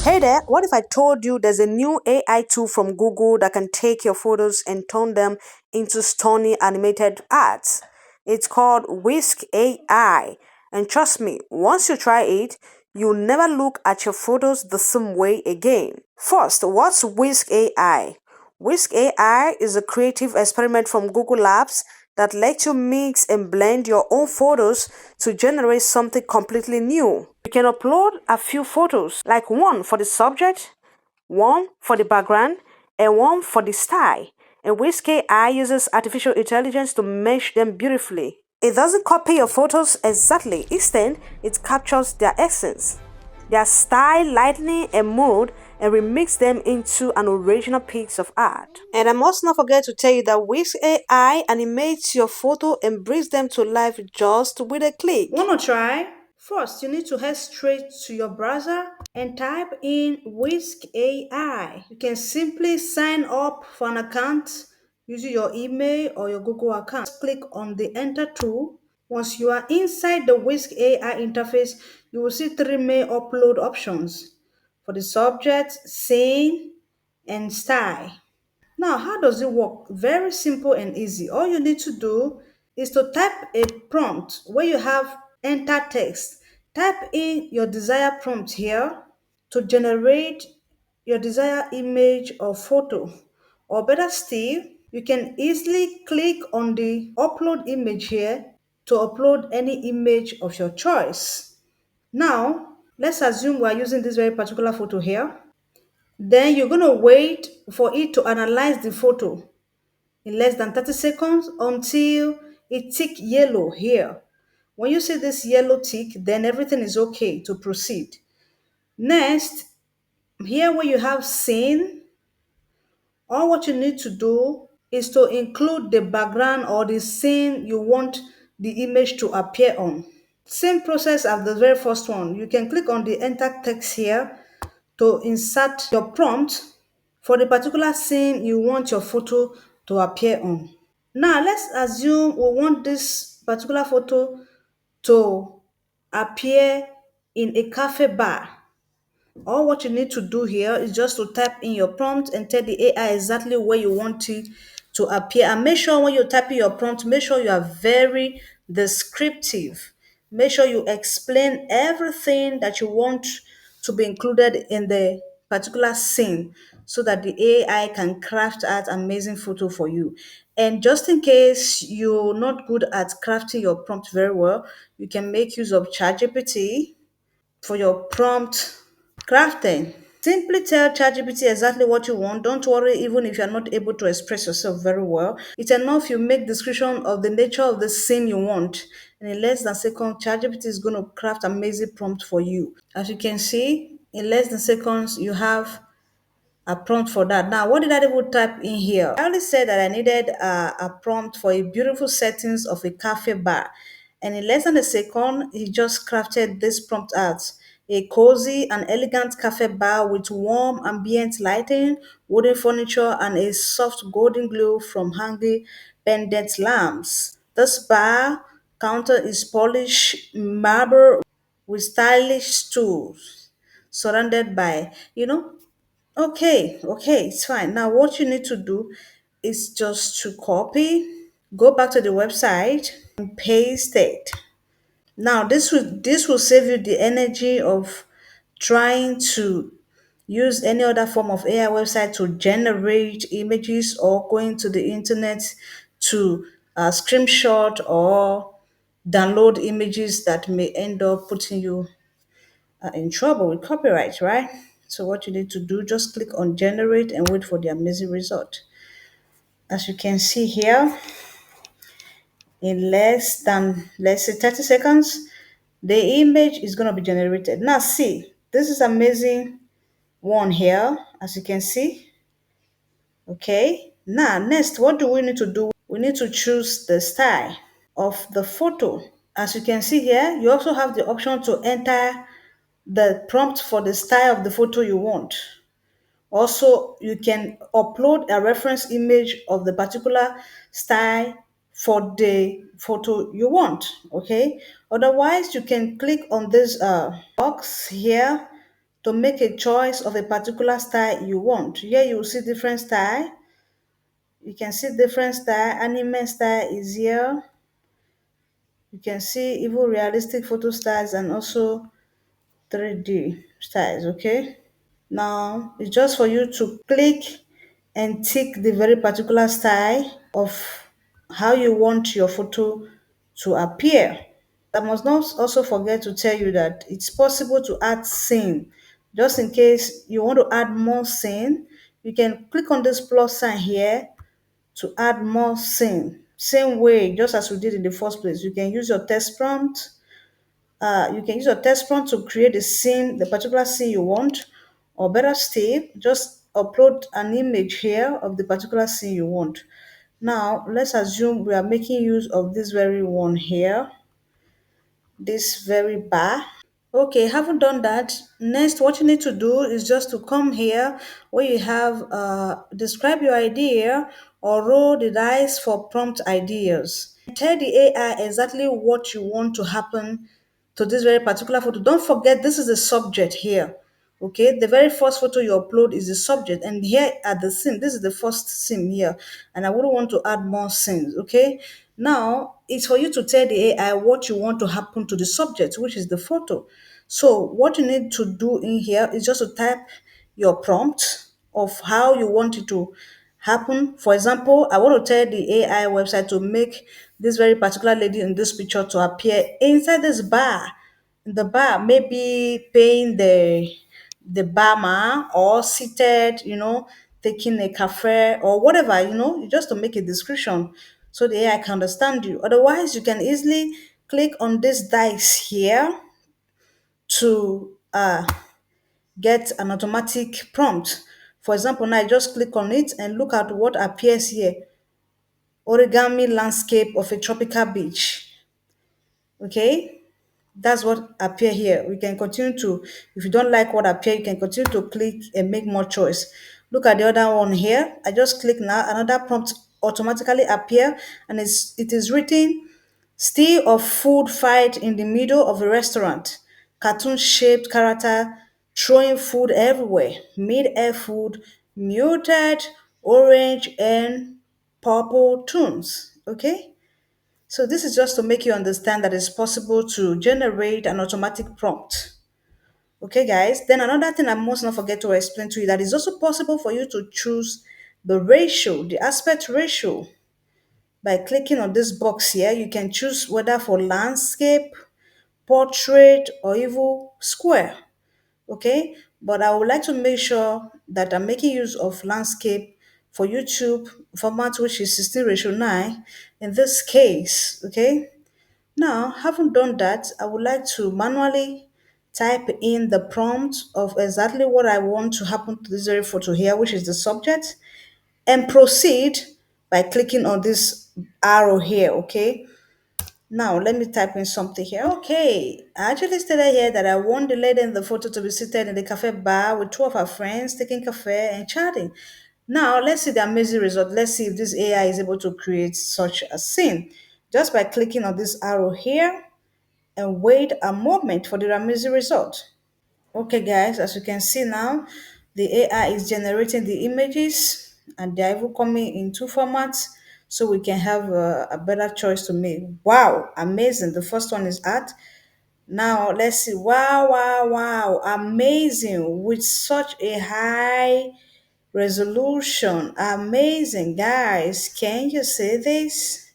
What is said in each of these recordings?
Hey there, what if I told you there's a new AI tool from Google that can take your photos and turn them into stunning animated art? It's called Whisk AI. And trust me, once you try it, you'll never look at your photos the same way again. First, what's Whisk AI? Whisk AI is a creative experiment from Google Labs that lets you mix and blend your own photos to generate something completely new. You can upload a few photos, like one for the subject, one for the background, and one for the style. And Whisk AI uses artificial intelligence to mesh them beautifully. It doesn't copy your photos exactly, instead, it captures their essence, their style, lighting, and mood, and remix them into an original piece of art. And I must not forget to tell you that Wix AI animates your photo and brings them to life just with a click. Want to try? First, you need to head straight to your browser and type in Whisk AI. You can simply sign up for an account using your email or your Google account. Just click on the Enter tool. Once you are inside the Whisk AI interface, you will see three main upload options for the subject, scene, and style. Now, how does it work? Very simple and easy. All you need to do is to type a prompt where you have enter text. Type in your desired prompt here to generate your desired image or photo. Or better still, you can easily click on the upload image here to upload any image of your choice. Now, let's assume we are using this very particular photo here. Then you're going to wait for it to analyze the photo in less than 30 seconds until it tick yellow here. When you see this yellow tick, then everything is okay to proceed. Next, here where you have scene, all what you need to do is to include the background or the scene you want the image to appear on. Same process as the very first one. You can click on the enter text here to insert your prompt for the particular scene you want your photo to appear on. Now, let's assume we want this particular photo to appear in a cafe bar. All what you need to do here is just to type in your prompt and tell the AI exactly where you want it to appear. And make sure when you type in your prompt, make sure you are very descriptive. Make sure you explain everything that you want to be included in the particular scene so that the AI can craft out amazing photo for you. And just in case you're not good at crafting your prompt very well, you can make use of ChatGPT for your prompt crafting. Simply tell ChatGPT exactly what you want. Don't worry, even if you're not able to express yourself very well. It's enough you make description of the nature of the scene you want. And in less than a second, ChatGPT is going to craft amazing prompt for you. As you can see, in less than seconds, you have a prompt for that. Now, what did I even type in here? I only said that I needed a prompt for a beautiful settings of a cafe bar. And in less than a second, he just crafted this prompt out. A cozy and elegant cafe bar with warm ambient lighting, wooden furniture, and a soft golden glow from hanging pendant lamps. This bar counter is polished marble with stylish stools surrounded by, okay, it's fine. Now, what you need to do is just to copy, go back to the website, and paste it. Now, this will save you the energy of trying to use any other form of AI website to generate images or going to the internet to screenshot or download images that may end up putting you in trouble with copyright, right? So what you need to do, just click on generate and wait for the amazing result. As you can see here, in less than, let's say 30 seconds, the image is going to be generated. Now see, this is amazing one here, as you can see. Okay, now next, what do we need to do? We need to choose the style of the photo. As you can see here, you also have the option to enter the prompt for the style of the photo you want. Also, you can upload a reference image of the particular style for the photo you want. Okay. Otherwise, you can click on this box here to make a choice of a particular style you want. Here you will see different style. You can see different style. Anime style is here. You can see even realistic photo styles and also 3D styles, okay? Now it's just for you to click and tick the very particular style of how you want your photo to appear. I must not also forget to tell you that it's possible to add scene. Just in case you want to add more scene, you can click on this plus sign here to add more scene. Same way, just as we did in the first place, you can use your text prompt. You can use your text prompt to create the scene, the particular scene you want, or better still, just upload an image here of the particular scene you want. Now, let's assume we are making use of this very one here, this very bar. Okay, haven't done that. Next, what you need to do is just to come here where you have describe your idea or roll the dice for prompt ideas. Tell the AI exactly what you want to happen to this very particular photo. Don't forget this is the subject here. Okay, the very first photo you upload is the subject, and here at the scene, this is the first scene here, and I wouldn't want to add more scenes. Okay, now it's for you to tell the AI what you want to happen to the subject, which is the photo. So, what you need to do in here is just to type your prompt of how you want it to happen. For example, I want to tell the AI website to make this very particular lady in this picture to appear inside this bar. In the bar, maybe paying the barman or seated, taking a cafe or whatever, just to make a description so the AI can understand you. Otherwise, you can easily click on this dice here to get an automatic prompt. For example, now I just click on it and look at what appears here. Origami landscape of a tropical beach. Okay, that's what appear here. We can continue to, if you don't like what appear, you can continue to click and make more choice. Look at the other one here. I just click now, another prompt automatically appear, and it is written still of food fight in the middle of a restaurant. Cartoon shaped character throwing food everywhere. Mid-air food, muted, orange, and purple tones. Okay? So this is just to make you understand that it's possible to generate an automatic prompt. Okay, guys. Then another thing I must not forget to explain to you that it's also possible for you to choose the ratio, the aspect ratio. By clicking on this box here, you can choose whether for landscape, portrait, or even square. Okay, but I would like to make sure that I'm making use of landscape for YouTube format, which is 16 ratio 9 in this case. Okay, now, having done that, I would like to manually type in the prompt of exactly what I want to happen to this very photo here, which is the subject, and proceed by clicking on this arrow here, okay? Now, let me type in something here. Okay, I actually stated here that I want the lady in the photo to be seated in the cafe bar with two of her friends taking cafe and chatting. Now, let's see the amazing result. Let's see if this AI is able to create such a scene. Just by clicking on this arrow here, and wait a moment for the amazing result. Okay, guys, as you can see now, the AI is generating the images and they're even coming in two formats so we can have a better choice to make. Wow, amazing. The first one is art. Now, let's see. Wow, wow, wow. Amazing. With such a high resolution. Amazing, guys. Can you see this?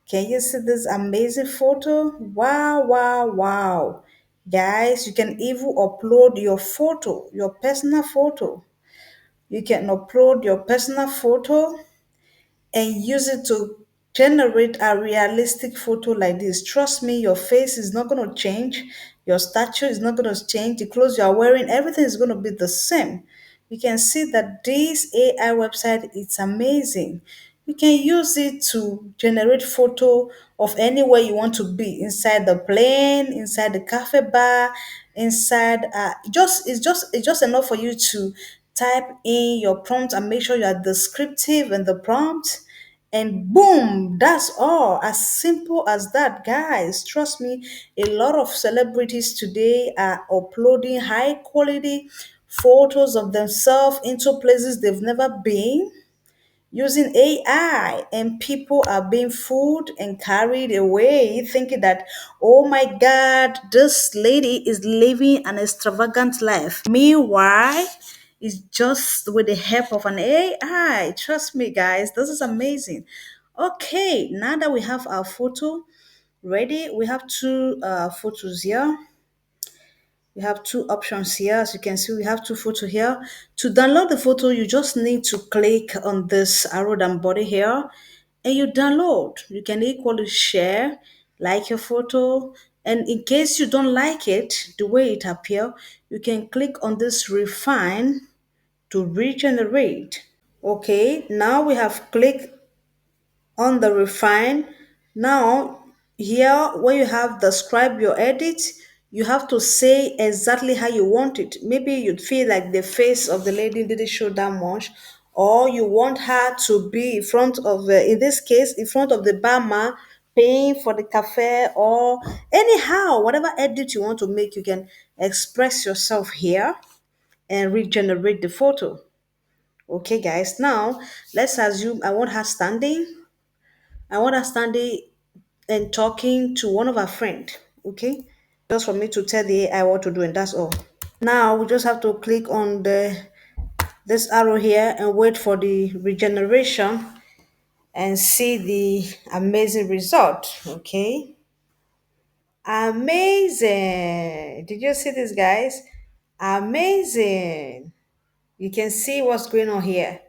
Can you see this amazing photo? Wow, wow, wow. Guys, you can even upload your photo, your personal photo. You can upload your personal photo and use it to generate a realistic photo like this. Trust me, your face is not going to change. Your stature is not going to change. The clothes you are wearing, everything is going to be the same. You can see that this AI website is amazing. You can use it to generate photo of anywhere you want to be, inside the plane, inside the cafe bar, inside just it's just enough for you to type in your prompt and make sure you are descriptive in the prompt and boom, that's all. As simple as that, guys. Trust me, a lot of celebrities today are uploading high quality photos of themselves into places they've never been using AI, and people are being fooled and carried away thinking that, oh my God, this lady is living an extravagant life. Meanwhile, it's just with the help of an AI. Trust me, guys, this is amazing. Okay, now that we have our photo ready, we have two photos here. We have two options here. As you can see, we have two photos here. To download the photo, you just need to click on this arrow down body here and you download. You can equally share, like your photo. And in case you don't like it, the way it appears, you can click on this refine to regenerate. Okay, now we have clicked on the refine. Now, here where you have describe your edit, you have to say exactly how you want it. Maybe you'd feel like the face of the lady didn't show that much, or you want her to be in front of, in this case, in front of the barman paying for the cafe, or anyhow, whatever edit you want to make, you can express yourself here and regenerate the photo. Okay, guys, now let's assume I want her standing and talking to one of our friend. Okay, just for me to tell the AI what to do, and that's all. Now we just have to click on the this arrow here and wait for the regeneration and see the amazing result. Okay, amazing. Did you see this, guys? Amazing. You can see what's going on here.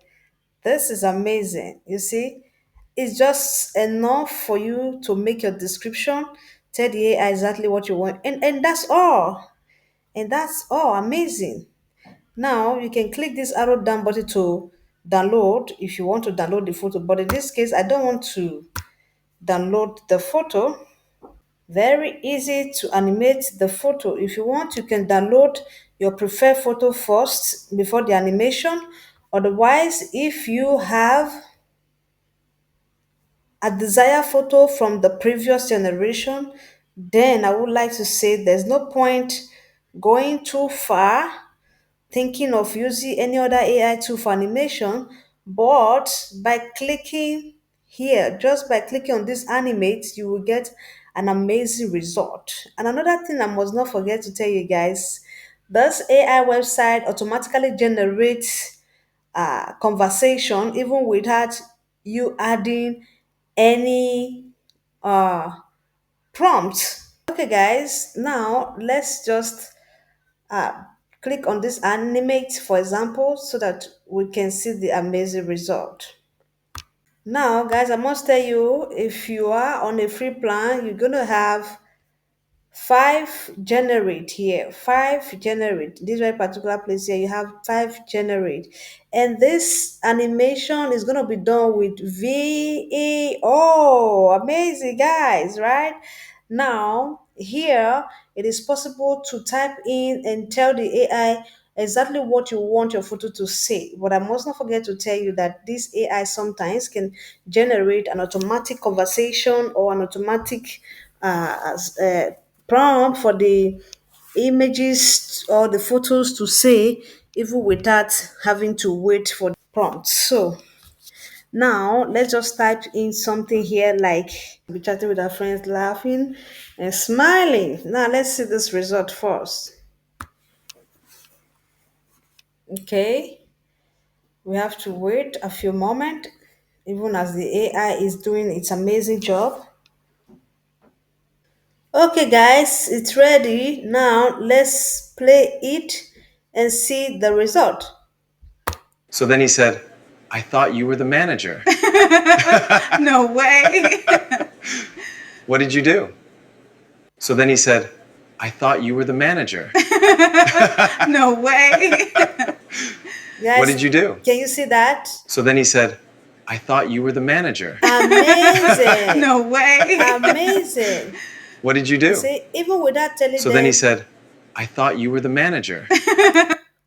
This is amazing. You see, it's just enough for you to make your description, tell the AI exactly what you want, and that's all. And that's all. Amazing. Now you can click this arrow down button to download if you want to download the photo. But in this case, I don't want to download the photo. Very easy to animate the photo. If you want, you can download your preferred photo first before the animation. Otherwise, if you have a desired photo from the previous generation, then I would like to say there's no point going too far thinking of using any other AI tool for animation, but by clicking here, just by clicking on this animate, you will get an amazing result. And another thing I must not forget to tell you guys, this AI website automatically generates conversation even without you adding any uh, prompt. Okay, guys, now let's just uh, click on this animate, for example, so that we can see the amazing result. Now, guys, I must tell you, if you are on a free plan, you're going to have five generate here, five generate this very particular place here, you have five generate, and this animation is going to be done with VA. Oh, amazing, guys, right? Now here it is possible to type in and tell the AI exactly what you want your photo to say. But I must not forget to tell you that this AI sometimes can generate an automatic conversation or an automatic prompt for the images or the photos to say, even without having to wait for the prompt. So now let's just type in something here like be chatting with our friends, laughing and smiling. Now let's see this result first. Okay, we have to wait a few moments even as the AI is doing its amazing job. Okay, guys, it's ready. Now let's play it and see the result. So then he said, I thought you were the manager. No way. What did you do? So then he said, I thought you were the manager. No way. What Guys, did you do? can you see that? So then he said, I thought you were the manager. Amazing. No way. Amazing. What did you You do? see, even without telling So then he them, said, I thought you were the manager.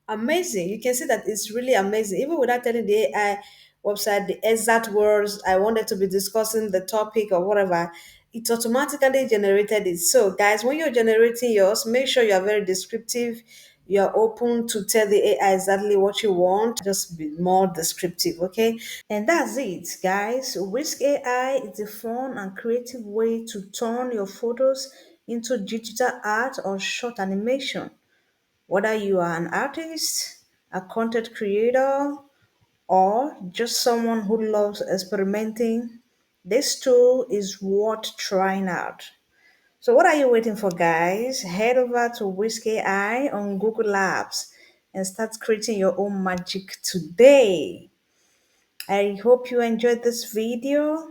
amazing. You can see that it's really amazing. Even without telling the AI website the exact words I wanted to be discussing, the topic or whatever, it automatically generated it. So, guys, when you're generating yours, make sure you are very descriptive. You are open to tell the AI exactly what you want. Just be more descriptive, okay? And that's it, guys. Whisk AI is a fun and creative way to turn your photos into digital art or short animation. Whether you are an artist, a content creator, or just someone who loves experimenting, this tool is worth trying out. So, what are you waiting for, guys? Head over to Whisk AI on Google Labs and start creating your own magic today. I hope you enjoyed this video.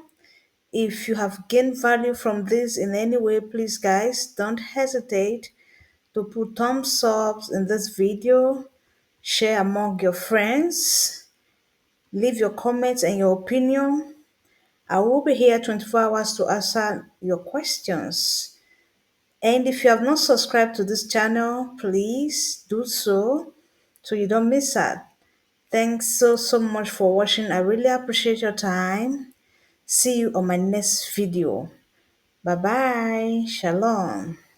If you have gained value from this in any way, please, guys, don't hesitate to put thumbs up in this video, share among your friends, leave your comments and your opinion. I will be here 24 hours to answer your questions. And if you have not subscribed to this channel, please do so you don't miss out. Thanks so much for watching. I really appreciate your time. See you on my next video. Bye bye. Shalom.